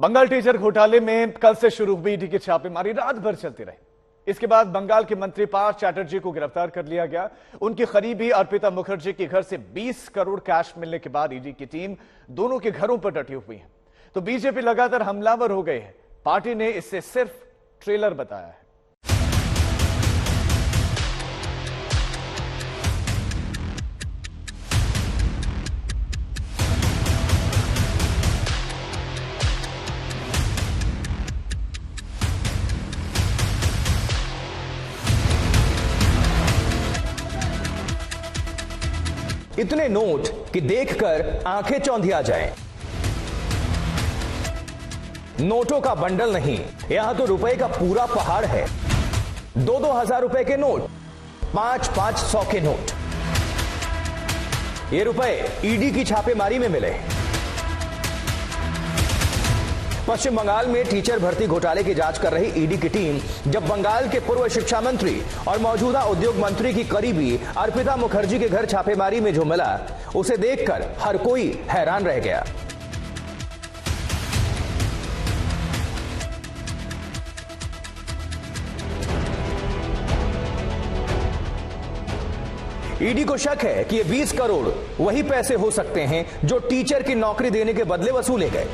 Bengal teacher घोटाले में कल से शुरू हुई ईडी की छापेमारी रात भर चलती रही। इसके बाद बंगाल के मंत्री पार्थ चैटर्जी को गिरफ्तार कर लिया गया। उनकी करीबी अर्पिता मुखर्जी के घर से 20 करोड़ कैश मिलने के बाद ईडी की टीम दोनों के घरों पर डटी हुई है। तो बीजेपी लगातार हमलावर हो गई है। पार्टी ने इसे सिर्फ ट्रेलर बताया है। इतने नोट कि देखकर आंखें चौंधिया जाएं। नोटों का बंडल नहीं, यहां तो रुपए का पूरा पहाड़ है। 2-2 हजार रुपए के नोट, 5-500 के नोट। ये रुपए ईडी की छापेमारी में मिले। पश्चिम बंगाल में टीचर भर्ती घोटाले की जांच कर रही ईडी की टीम जब बंगाल के पूर्व शिक्षा मंत्री और मौजूदा उद्योग मंत्री की करीबी अर्पिता मुखर्जी के घर छापेमारी में जो मिला, उसे देखकर हर कोई हैरान रह गया। ईडी को शक है कि ये 20 करोड़ वही पैसे हो सकते हैं जो टीचर की नौकरी देने के बदले वसूले गए।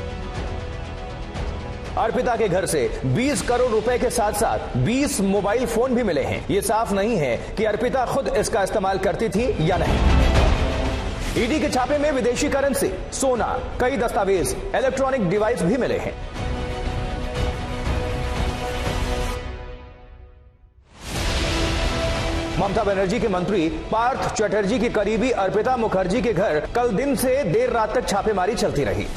अर्पिता के घर से 20 करोड़ रुपए के साथ साथ 20 मोबाइल फोन भी मिले हैं। यह साफ नहीं है कि अर्पिता खुद इसका इस्तेमाल करती थी या नहीं। ईडी के छापे में विदेशी करेंसी, सोना, कई दस्तावेज, इलेक्ट्रॉनिक डिवाइस भी मिले हैं। ममता बनर्जी के मंत्री पार्थ चैटर्जी की करीबी अर्पिता मुखर्जी के घर कल दिन से देर रात तक छापेमारी चलती रही।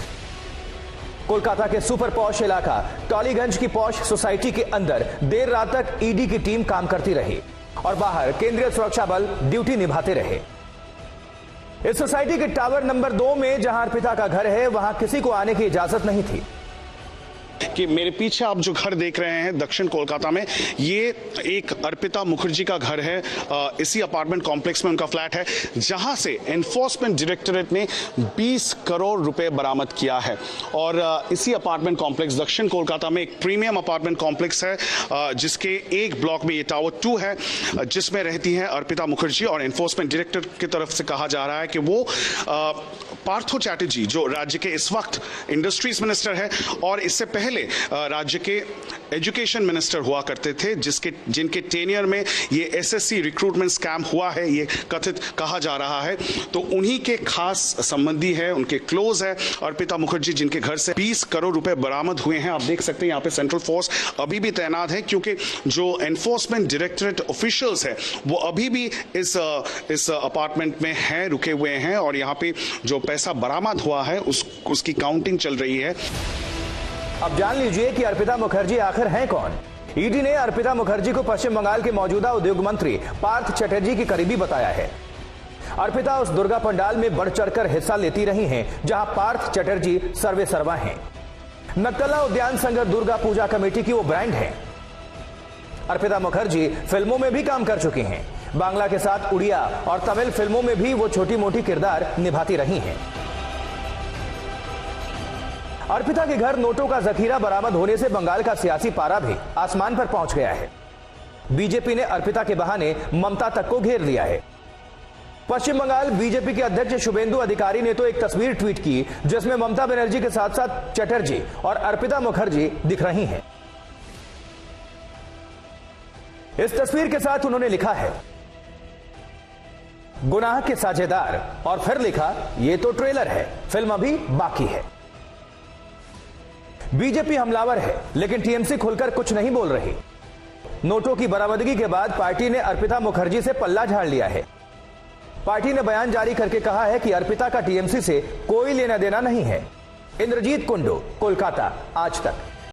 कोलकाता के सुपर पॉश इलाका टॉलीगंज की पॉश सोसाइटी के अंदर देर रात तक ईडी की टीम काम करती रही और बाहर केंद्रीय सुरक्षा बल ड्यूटी निभाते रहे। इस सोसाइटी के टावर नंबर 2 में जहां अर्पिता का घर है, वहां किसी को आने की इजाजत नहीं थी। कि मेरे पीछे आप जो घर देख रहे हैं दक्षिण कोलकाता में, ये एक अर्पिता मुखर्जी का घर है। इसी अपार्टमेंट कॉम्प्लेक्स में उनका फ्लैट है, जहां से एनफोर्समेंट डायरेक्टरेट ने 20 करोड़ रुपए बरामद किया है। और इसी अपार्टमेंट कॉम्प्लेक्स दक्षिण कोलकाता में एक प्रीमियम अपार्टमेंट कॉम्प्लेक्स है, जिसके एक ब्लॉक में ये टावर 2 है, जिसमें रहती हैं अर्पिता मुखर्जी। और एनफोर्समेंट डायरेक्टर की तरफ से कहा जा रहा है कि वो पार्थो चैटर्जी, जो राज्य के इस वक्त इंडस्ट्रीज मिनिस्टर है और इससे पहले राज्य के एजुकेशन मिनिस्टर हुआ करते थे, जिनके टेनियर में ये एसएससी रिक्रूटमेंट स्कैम हुआ है, ये कथित कहा जा रहा है। तो उन्हीं के खास संबंधी है, उनके क्लोज है अर्पिता मुखर्जी, जिनके घर से 20 करोड़ रुपए बरामद हुए हैं। आप देख सकते हैं यहाँ पे सेंट्रल फोर्स अभी भी तैनात है, क्योंकि जो एनफोर्समेंट डायरेक्टरेट ऑफिशियल्स है वो अभी भी इस अपार्टमेंट में है, रुके हुए हैं। और यहाँ पे जो पैसा बरामद हुआ है उसकी काउंटिंग चल रही है। अब जान लीजिए कि अर्पिता मुखर्जी आखिर हैं कौन। ईडी ने अर्पिता मुखर्जी को पश्चिम बंगाल के मौजूदा उद्योग मंत्री पार्थ चैटर्जी की करीबी बताया है। अर्पिता उस दुर्गा पंडाल में बढ़ चढ़कर हिस्सा लेती रही हैं, जहां पार्थ चैटर्जी सर्वे सर्वा हैं। नक्तला उद्यान संघ दुर्गा पूजा कमेटी की वो ब्रांड है। अर्पिता मुखर्जी फिल्मों में भी काम कर चुकी हैं। बांग्ला के साथ उड़िया और तमिल फिल्मों में भी वो छोटी मोटी किरदार निभाती रही हैं। अर्पिता के घर नोटों का जखीरा बरामद होने से बंगाल का सियासी पारा भी आसमान पर पहुंच गया है। बीजेपी ने अर्पिता के बहाने ममता तक को घेर लिया है। पश्चिम बंगाल बीजेपी के अध्यक्ष शुभेंदु अधिकारी ने तो एक तस्वीर ट्वीट की, जिसमें ममता बनर्जी के साथ साथ चैटर्जी और अर्पिता मुखर्जी दिख रही हैं। इस तस्वीर के साथ उन्होंने लिखा है, गुनाह के साझेदार, और फिर लिखा, यह तो ट्रेलर है, फिल्म अभी बाकी है। बीजेपी हमलावर है, लेकिन टीएमसी खुलकर कुछ नहीं बोल रही। नोटों की बरामदगी के बाद पार्टी ने अर्पिता मुखर्जी से पल्ला झाड़ लिया है। पार्टी ने बयान जारी करके कहा है कि अर्पिता का टीएमसी से कोई लेना देना नहीं है। इंद्रजीत कुंडू, कोलकाता, आज तक।